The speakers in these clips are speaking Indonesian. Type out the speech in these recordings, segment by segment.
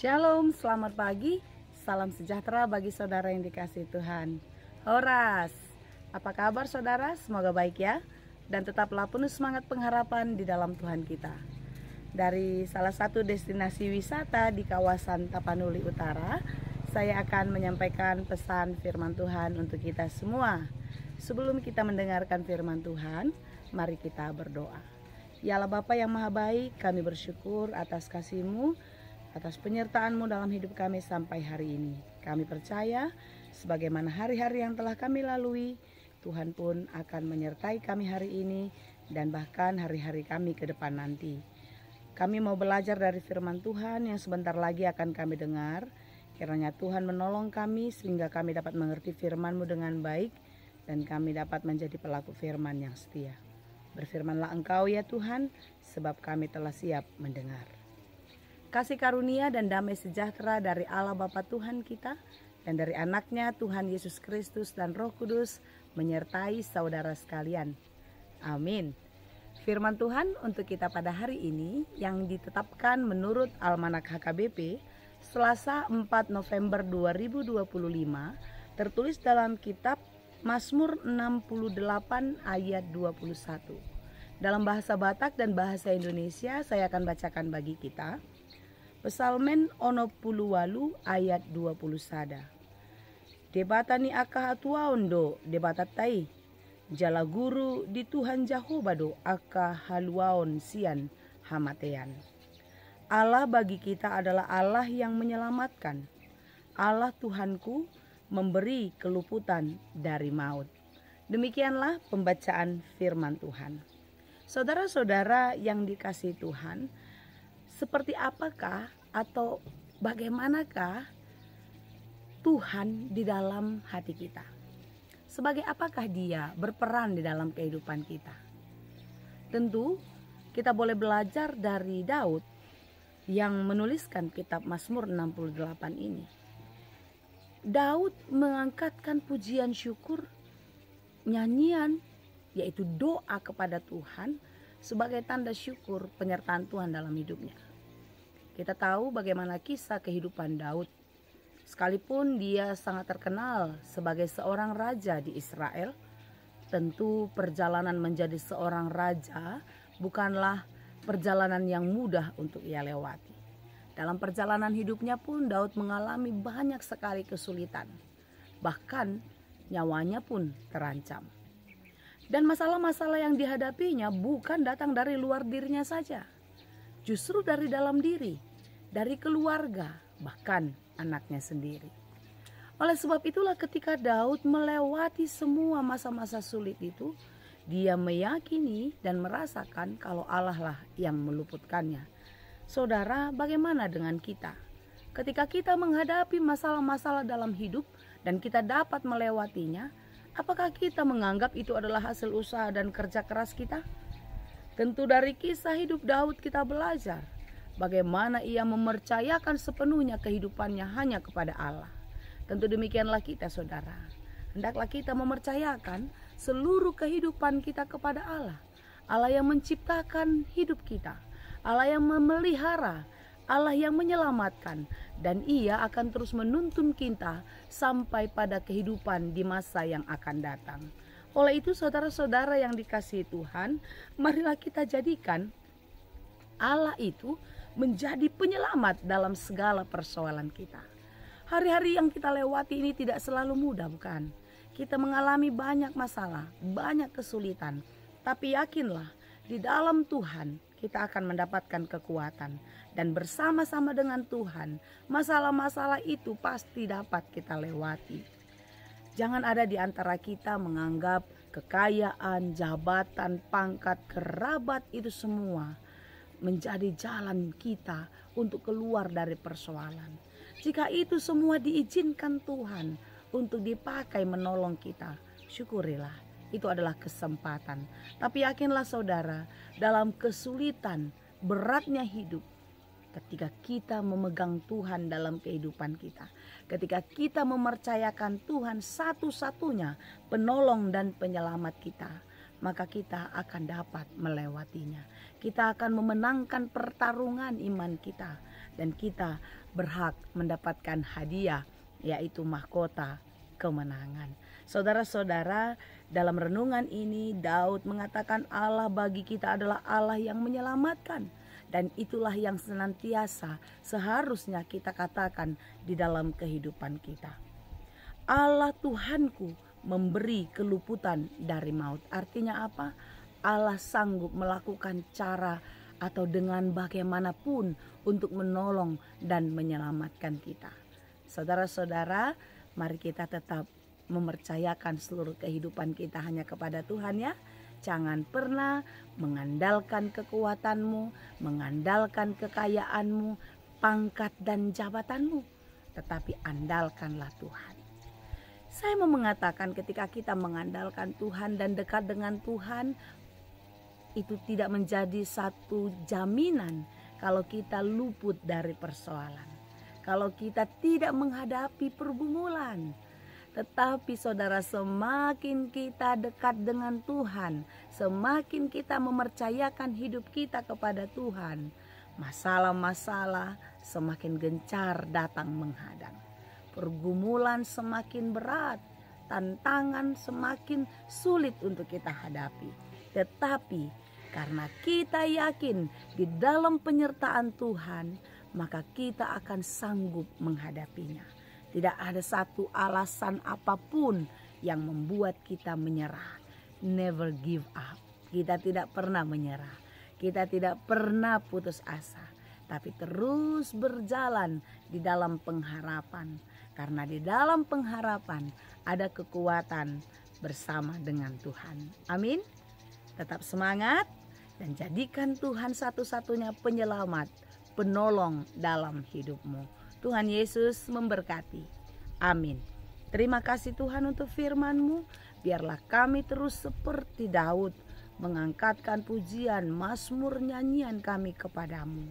Shalom, selamat pagi, salam sejahtera bagi saudara yang dikasihi Tuhan. Horas, apa kabar saudara? Semoga baik ya, dan tetaplah penuh semangat pengharapan di dalam Tuhan kita. Dari salah satu destinasi wisata di kawasan Tapanuli Utara, saya akan menyampaikan pesan firman Tuhan untuk kita semua. Sebelum kita mendengarkan firman Tuhan, mari kita berdoa. Ya Allah Bapa yang Maha Baik, kami bersyukur atas kasih-Mu, atas penyertaan-Mu dalam hidup kami sampai hari ini. Kami percaya sebagaimana hari-hari yang telah kami lalui, Tuhan pun akan menyertai kami hari ini dan bahkan hari-hari kami ke depan nanti. Kami mau belajar dari firman Tuhan yang sebentar lagi akan kami dengar. Kiranya Tuhan menolong kami sehingga kami dapat mengerti firman-Mu dengan baik dan kami dapat menjadi pelaku firman yang setia. Berfirmanlah Engkau ya Tuhan, sebab kami telah siap mendengar. Kasih karunia dan damai sejahtera dari Allah Bapa Tuhan kita dan dari anaknya Tuhan Yesus Kristus dan Roh Kudus menyertai saudara sekalian. Amin. Firman Tuhan untuk kita pada hari ini yang ditetapkan menurut Almanak HKBP Selasa 4 November 2025 tertulis dalam kitab Mazmur 68 ayat 21. Dalam bahasa Batak dan bahasa Indonesia saya akan bacakan bagi kita. Pesalmen 68 ayat 20 sada. Debatani aka hatuaon do debatatai. Jala guru di Tuhan Jehovah do aka haluaon sian hamatean. Allah bagi kita adalah Allah yang menyelamatkan. Allah Tuhanku memberi keluputan dari maut. Demikianlah pembacaan firman Tuhan. Saudara-saudara yang dikasihi Tuhan, seperti apakah atau bagaimanakah Tuhan di dalam hati kita? Sebagai apakah Dia berperan di dalam kehidupan kita? Tentu kita boleh belajar dari Daud yang menuliskan kitab Mazmur 68 ini. Daud mengangkatkan pujian syukur, nyanyian, yaitu doa kepada Tuhan sebagai tanda syukur penyertaan Tuhan dalam hidupnya. Kita tahu bagaimana kisah kehidupan Daud. Sekalipun dia sangat terkenal sebagai seorang raja di Israel, tentu perjalanan menjadi seorang raja bukanlah perjalanan yang mudah untuk ia lewati. Dalam perjalanan hidupnya pun Daud mengalami banyak sekali kesulitan. Bahkan nyawanya pun terancam. Dan masalah-masalah yang dihadapinya bukan datang dari luar dirinya saja. Justru dari dalam diri, dari keluarga, bahkan anaknya sendiri. Oleh sebab itulah ketika Daud melewati semua masa-masa sulit itu, dia meyakini dan merasakan kalau Allah lah yang meluputkannya. Saudara, bagaimana dengan kita? Ketika kita menghadapi masalah-masalah dalam hidup dan kita dapat melewatinya, apakah kita menganggap itu adalah hasil usaha dan kerja keras kita? Tentu dari kisah hidup Daud kita belajar bagaimana ia mempercayakan sepenuhnya kehidupannya hanya kepada Allah. Tentu demikianlah kita saudara. Hendaklah kita mempercayakan seluruh kehidupan kita kepada Allah. Allah yang menciptakan hidup kita. Allah yang memelihara. Allah yang menyelamatkan. Dan Ia akan terus menuntun kita sampai pada kehidupan di masa yang akan datang. Oleh itu saudara-saudara yang dikasihi Tuhan, marilah kita jadikan Allah itu menjadi penyelamat dalam segala persoalan kita. Hari-hari yang kita lewati ini tidak selalu mudah, bukan? Kita mengalami banyak masalah, banyak kesulitan. Tapi yakinlah, di dalam Tuhan kita akan mendapatkan kekuatan. Dan bersama-sama dengan Tuhan, masalah-masalah itu pasti dapat kita lewati. Jangan ada di antara kita menganggap kekayaan, jabatan, pangkat, kerabat itu semua menjadi jalan kita untuk keluar dari persoalan. Jika itu semua diizinkan Tuhan untuk dipakai menolong kita, syukurilah. Itu adalah kesempatan. Tapi yakinlah saudara, dalam kesulitan, beratnya hidup, ketika kita memegang Tuhan dalam kehidupan kita, ketika kita mempercayakan Tuhan satu-satunya penolong dan penyelamat kita, maka kita akan dapat melewatinya. Kita akan memenangkan pertarungan iman kita. Dan kita berhak mendapatkan hadiah, yaitu mahkota kemenangan. Saudara-saudara, dalam renungan ini Daud mengatakan Allah bagi kita adalah Allah yang menyelamatkan. Dan itulah yang senantiasa seharusnya kita katakan di dalam kehidupan kita. Allah Tuhanku memberi keluputan dari maut. Artinya apa? Allah sanggup melakukan cara atau dengan bagaimanapun untuk menolong dan menyelamatkan kita. Saudara-saudara, mari kita tetap mempercayakan seluruh kehidupan kita hanya kepada Tuhan ya. Jangan pernah mengandalkan kekuatanmu, mengandalkan kekayaanmu, pangkat dan jabatanmu, tetapi andalkanlah Tuhan. Saya mau mengatakan ketika kita mengandalkan Tuhan dan dekat dengan Tuhan, itu tidak menjadi satu jaminan kalau kita luput dari persoalan, kalau kita tidak menghadapi pergumulan. Tetapi saudara, semakin kita dekat dengan Tuhan, semakin kita mempercayakan hidup kita kepada Tuhan, masalah-masalah semakin gencar datang menghadang. Pergumulan semakin berat, tantangan semakin sulit untuk kita hadapi. Tetapi karena kita yakin di dalam penyertaan Tuhan, maka kita akan sanggup menghadapinya. Tidak ada satu alasan apapun yang membuat kita menyerah. Never give up. Kita tidak pernah menyerah. Kita tidak pernah putus asa. Tapi terus berjalan di dalam pengharapan. Karena di dalam pengharapan ada kekuatan bersama dengan Tuhan. Amin. Tetap semangat dan jadikan Tuhan satu-satunya penyelamat, penolong dalam hidupmu. Tuhan Yesus memberkati. Amin. Terima kasih Tuhan untuk firman-Mu. Biarlah kami terus seperti Daud mengangkatkan pujian, mazmur, nyanyian kami kepadamu.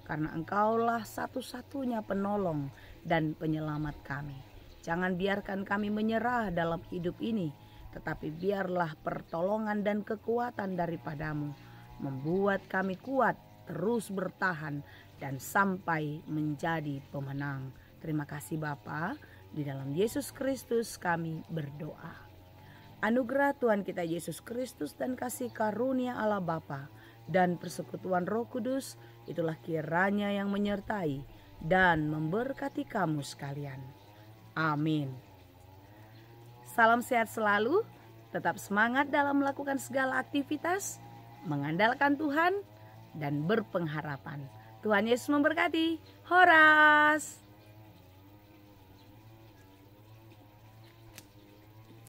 Karena Engkaulah satu-satunya penolong dan penyelamat kami. Jangan biarkan kami menyerah dalam hidup ini, tetapi biarlah pertolongan dan kekuatan daripadamu membuat kami kuat, terus bertahan, dan sampai menjadi pemenang. Terima kasih Bapa, di dalam Yesus Kristus kami berdoa. Anugerah Tuhan kita Yesus Kristus dan kasih karunia Allah Bapa dan persekutuan Roh Kudus, itulah kiranya yang menyertai dan memberkati kamu sekalian. Amin. Salam sehat selalu, tetap semangat dalam melakukan segala aktivitas, mengandalkan Tuhan, dan berpengharapan. Tuhan Yesus memberkati. Horas.